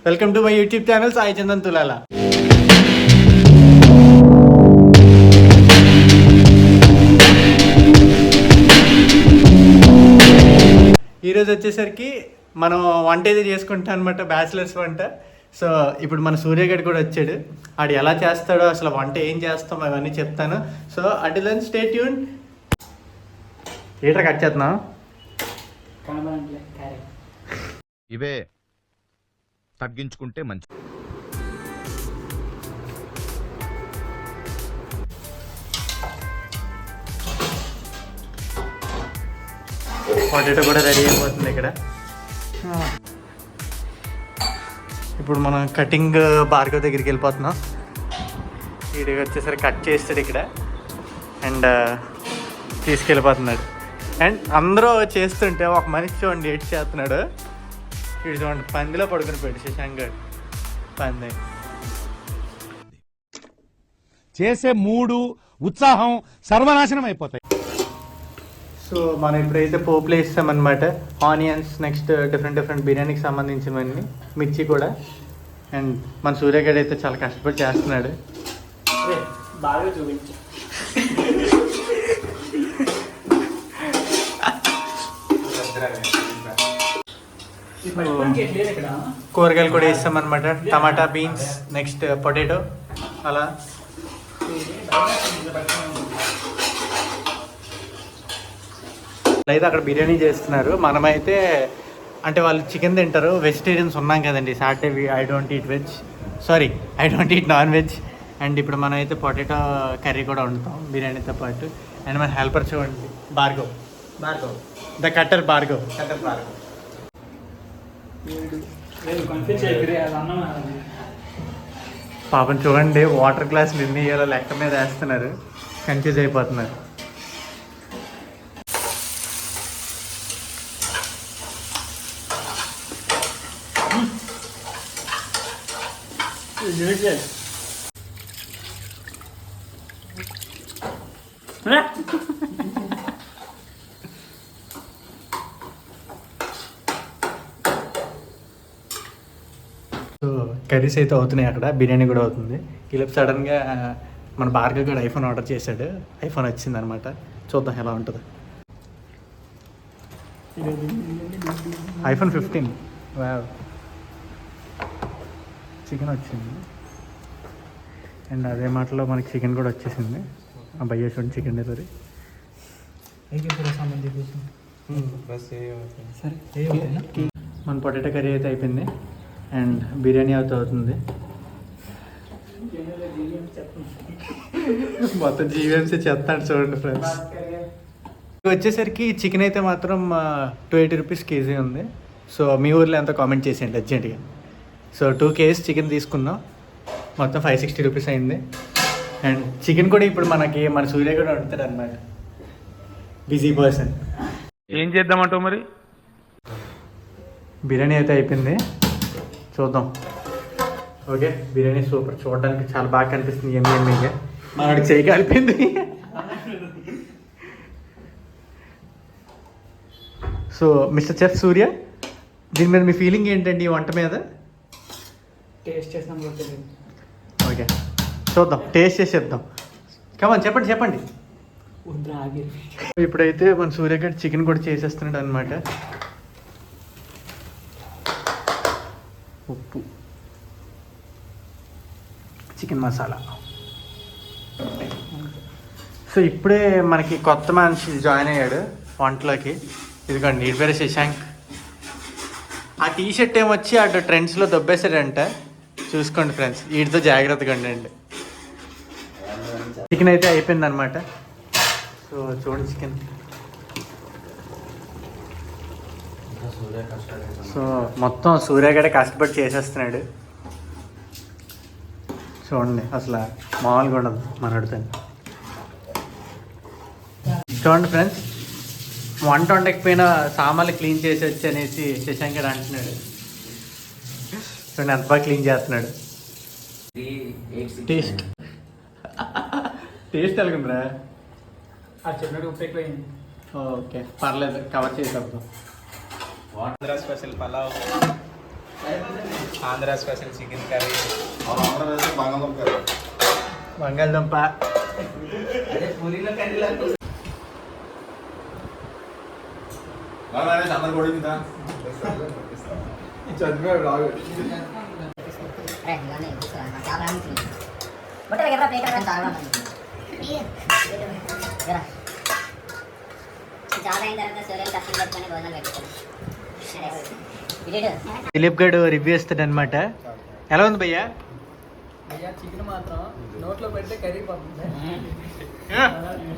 Welcome to my YouTube channel Sai Chandan తులాల. ఈరోజు వచ్చేసరికి మనం వంట ఏది చేసుకుంటాం అనమాట, బ్యాచిలర్స్ వంట. సో ఇప్పుడు మన సూర్యగడ్ కూడా వచ్చాడు. ఆడు ఎలా చేస్తాడో, అసలు వంట ఏం చేస్తాం అవన్నీ చెప్తాను. సో అటు దెన్ స్టే ట్యూన్. ఏట్రా కట్ చేస్తున్నావు? ఇవే తగ్గించుకుంటే మంచి. పొటాటో కూడా రెడీ అయిపోతుంది ఇక్కడ. ఇప్పుడు మనం కటింగ్ భార్గవ్ దగ్గరికి వెళ్ళిపోతున్నాం. వీడికి వచ్చేసరికి కట్ చేస్తాడు ఇక్కడ అండ్ తీసుకెళ్ళిపోతున్నాడు. అండ్ అందరూ చేస్తుంటే ఒక మనిషి చూడండి ఏడ్ చేస్తున్నాడు. వీడు చూడండి పందిలో పడుకుని పోయాడు శశాంక్ గారు. పంది చేసే మూడు ఉత్సాహం సర్వనాశనం అయిపోతాయి. సో మనం ఇప్పుడైతే పోపులు వేస్తామన్నమాట. ఆనియన్స్, నెక్స్ట్ డిఫరెంట్ బిర్యానీకి సంబంధించినవన్నీ, మిర్చి కూడా. అండ్ మన సూర్యగడ్ అయితే చాలా కష్టపడి చేస్తున్నాడు. బాగా చూపించు. కూరగాయలు కూడా వేస్తామన్నమాట. టమాటా, బీన్స్, నెక్స్ట్ పొటాటో. అలా అయితే అక్కడ బిర్యానీ చేస్తున్నారు. మనమైతే అంటే వాళ్ళు చికెన్ తింటారు, వెజిటేరియన్స్ ఉన్నాం కదండి. Saturday I don't eat non veg. And ఇప్పుడు మనం అయితే పొటాటో కర్రీ కూడా వండుతాం బిర్యానీతో పాటు. అండ్ మన హెల్పర్ చూడండి భార్గవ్, ద కట్టర్ భార్గవ్. పాపం చూడండి, వాటర్ గ్లాసులు ఎన్ని ఇయ్యాలో లెక్క మీద వేస్తున్నారు, కన్ఫ్యూజ్ అయిపోతున్నారు. సో కర్రీస్ అయితే అవుతున్నాయి అక్కడ, బిర్యానీ కూడా అవుతుంది. ఈలోపు సడన్గా మన భార్గవ్ కూడా ఐఫోన్ ఆర్డర్ చేశాడు. ఐఫోన్ వచ్చింది అనమాట. చూద్దాం ఎలా ఉంటుందో. ఐఫోన్ 15 చికెన్ వచ్చింది. అండ్ అదే మాటలో మనకి చికెన్ కూడా వచ్చేసింది. భయ్య చూడండి చికెన్ డెలివరీ. మన పొటాటో కర్రీ అయితే అయిపోయింది అండ్ బిర్యానీ అయితే అవుతుంది. మొత్తం జీవీఎంసీ చెప్తాడు చూడండి ఫ్రెండ్స్. వచ్చేసరికి చికెన్ అయితే మాత్రం 280 రూపీస్ కేజీ ఉంది. సో మీ ఊర్లో ఎంత కామెంట్ చేసేయండి అర్జెంట్గా. సో 2 kgs చికెన్ తీసుకున్నాం, మొత్తం 560 రూపీస్ అయింది. అండ్ చికెన్ కూడా ఇప్పుడు మనకి మన సూర్య కూడా వండుతాడు అనమాట, బిజీ పర్సన్. ఏం చేద్దామంటావు మరి? బిర్యానీ అయితే అయిపోయింది, చూద్దాం. ఓకే, బిర్యానీ సూపర్, చూడడానికి చాలా బాగా కనిపిస్తుంది. ఎమ్మెగా మనకి చేయి కలిపింది. సో మిస్టర్ చెఫ్ సూర్య, దీని మీద మీ ఫీలింగ్ ఏంటండి ఈ వంట మీద? టేస్ట్ చేసాం. ఓకే, చూద్దాం, టేస్ట్ చేసి చెప్దాం. కమాన్ చెప్పండి. ఇప్పుడైతే మన సూర్యగడ్ చికెన్ కూడా చేసేస్తున్నాడు అనమాట. ఉప్పు, చికెన్ మసాలా. సో ఇప్పుడే మనకి కొత్త మనిషి జాయిన్ అయ్యాడు వంటలోకి. ఇదిగోండి, వీడి పేరు శశాంక్. ఆ టీషర్ట్ ఏమొచ్చి అటు ట్రెండ్స్లో దొబ్బేశాడంట. చూసుకోండి ఫ్రెండ్స్, వీటితో జాగ్రత్తగా ఉండండి. చికెన్ అయితే అయిపోయింది అనమాట. సో చూడండి చికెన్. సో మొత్తం సూర్యగడ కష్టపడి చేసేస్తున్నాడు. చూడండి, అసలు మామూలుగా ఉండదు మనడితో. చూడండి ఫ్రెండ్స్, వంట వండకపోయినా సామాన్లు క్లీన్ చేసి వచ్చి అనేసి శశాంక్ గారు అంటున్నాడు. చూడండి ఎంత బాగా క్లీన్ చేస్తున్నాడు. టేస్ట్ ఎలాగుందిరా? చెప్పినట్టు ఉప్పు ఎక్కువైంది. ఓకే, పర్లేదు, కవర్ చేసేద్దాం. Andhra special pulao. Andhra special chicken curry, బంగాళదుంప బంగాళదుంప, అందరు కూడా మీద దిలీప్ గడు రివ్యూ ఇస్తాడు అనమాట. ఎలా ఉంది భయ్యా? అయ్యా చికెన్ మాత్రం నోట్లో పెడితే కరిగిపోతుంది.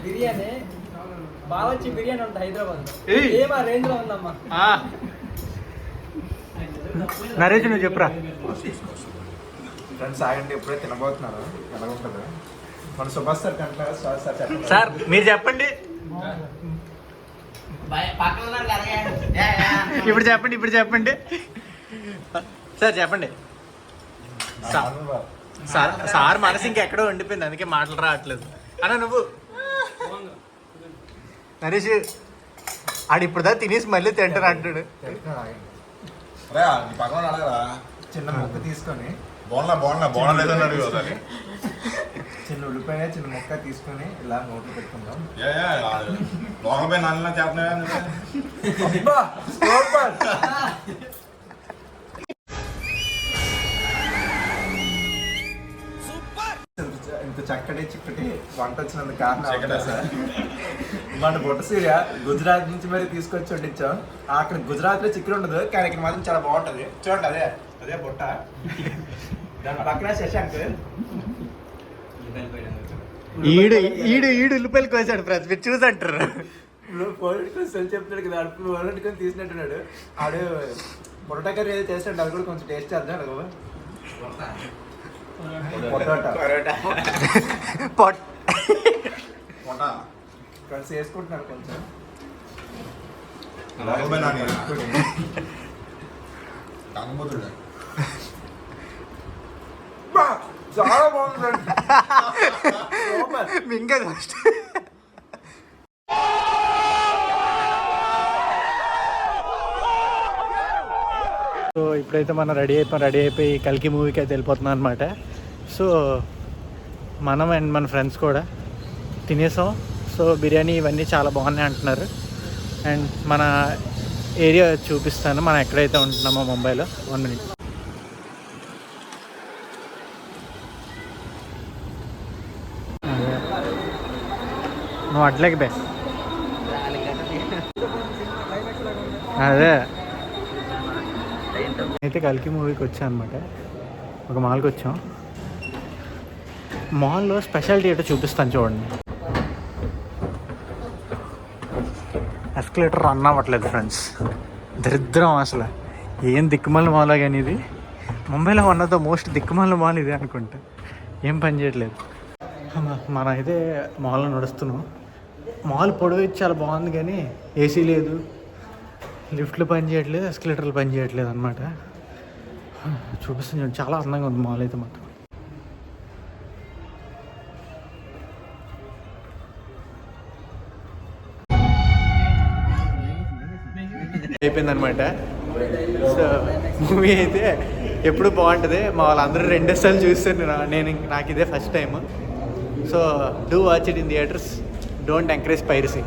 బిర్యానీ బాగా వచ్చి బిర్యానీ ఉంటుంది హైదరాబాద్. ఏయ్. ఏమా రేంజ్ లో ఉందమ్మా. నరేష్ నువ్వు చెప్పురా. ఫ్రెండ్స్ ఆగండి, ఇప్పుడే తినబోతున్నారు. ఎలా ఉంటుంది మన సుభాష్ సార్ కంటారా? సార్ చెప్పండి. సార్ మీరు చెప్పండి. ఇప్పుడు చెప్పండి సార్ చెప్పండి. సార్ మనసు ఇంకెక్కడో ఉండిపోయింది, అందుకే మాటలు రావట్లేదు. అన్నా నువ్వు నరేష్ ఆడు ఇప్పుడు దా తినేసి మళ్ళీ తింటారు అంటాడు. పక్కన అడగరా చిన్న ముక్క తీసుకొని బోనా లేదని అడుగు ఒకసారి. చిన్న ఉల్లిపాయ చిన్న ముక్క తీసుకొని ఇలా నోట్లో పెట్టుకుందాం. లోకపై నల్ల చేస్తున్నాయా? ఇంత చక్కటి వంట వచ్చినందుకు కారణం సార్. మన బొట్ట సూర్య గుజరాత్ నుంచి మరి తీసుకొచ్చి వండించాం. అక్కడ గుజరాత్ లో చికెన్ ఉండదు, కానీ ఇక్కడ మాత్రం చాలా బాగుంటది. చూడండి, అదే బొట్ట. దాని పక్కన శశాంక్ ఈడు ఉల్లిపాయలు కోసాడు ఫ్రెండ్స్, మీరు చూసంటారు. సెల్ చెప్తాడు కదా, అడుపులు వరట్టుకొని తీసినట్టున్నాడు. ఆడు పొరటా కర్రీ ఏదో చేస్తాడు, అది కూడా కొంచెం టేస్ట్ చేద్దాం. ఫ్రెండ్స్ వేసుకుంటున్నారు కొంచెం. లోకపై కాకపోతుడు చాలా బాగుంది. ఇంకా ఫస్ట్ సో ఇప్పుడైతే మనం రెడీ అయిపోయి కల్కి మూవీకి అయితే వెళ్ళిపోతున్నాం అనమాట. సో మనం అండ్ మన ఫ్రెండ్స్ కూడా తినేసాం. సో బిర్యానీ ఇవన్నీ చాలా బాగున్నాయి అంటున్నారు. అండ్ మన ఏరియా చూపిస్తాను, మనం ఎక్కడైతే ఉంటున్నామో ముంబైలో. 1 minute. నువ్వు అట్లేకి బే అదే అయితే కల్కి మూవీకి వచ్చాం అనమాట. ఒక మాల్కి వచ్చాం. మాల్లో స్పెషాలిటీ ఏంటో చూపిస్తాను చూడండి. ఎస్కలేటర్ రన్ అవ్వట్లేదు ఫ్రెండ్స్, దరిద్రం అసలు. ఏం దిక్కుమాల మాల్ కానీ ఇది ముంబైలో వన్ ఆఫ్ ద మోస్ట్ దిక్కుమాల మాల్ ఇది అనుకుంటా. ఏం పని చేయట్లేదు. మనం అయితే మాల్లో నడుస్తున్నాం. మాల్ పొడవు చాలా బాగుంది కానీ ఏసీ లేదు, లిఫ్ట్లు పని చేయట్లేదు, ఎస్కలేటర్లు పని చేయట్లేదు అనమాట. చూపిస్తుంది, చాలా అందంగా ఉంది మాల్ అయితే మాత్రం. అయిపోయిందనమాట. సో మూవీ అయితే ఎప్పుడు బాగుంటుంది. మా వాళ్ళందరూ 2 సార్లు చూస్తాను, నాకు ఇదే first time. So do watch it in theatres, don't encourage piracy.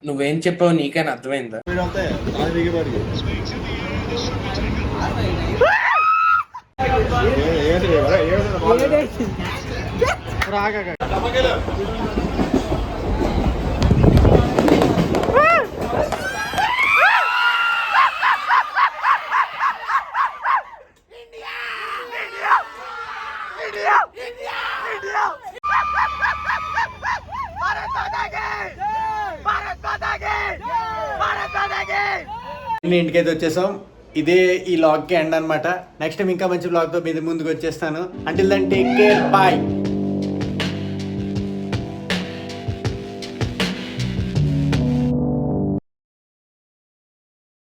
నువ్వేం చెప్పావు నీకైనా అర్థమైందా? ఇంటికైతే వచ్చేసాం. ఇదే ఈ వ్లాగ్కి ఎండ్ అనమాట. నెక్స్ట్ టైం ఇంకా మంచి వ్లాగ్తో మీ ముందుకు వచ్చేస్తాను. Until then take care, bye.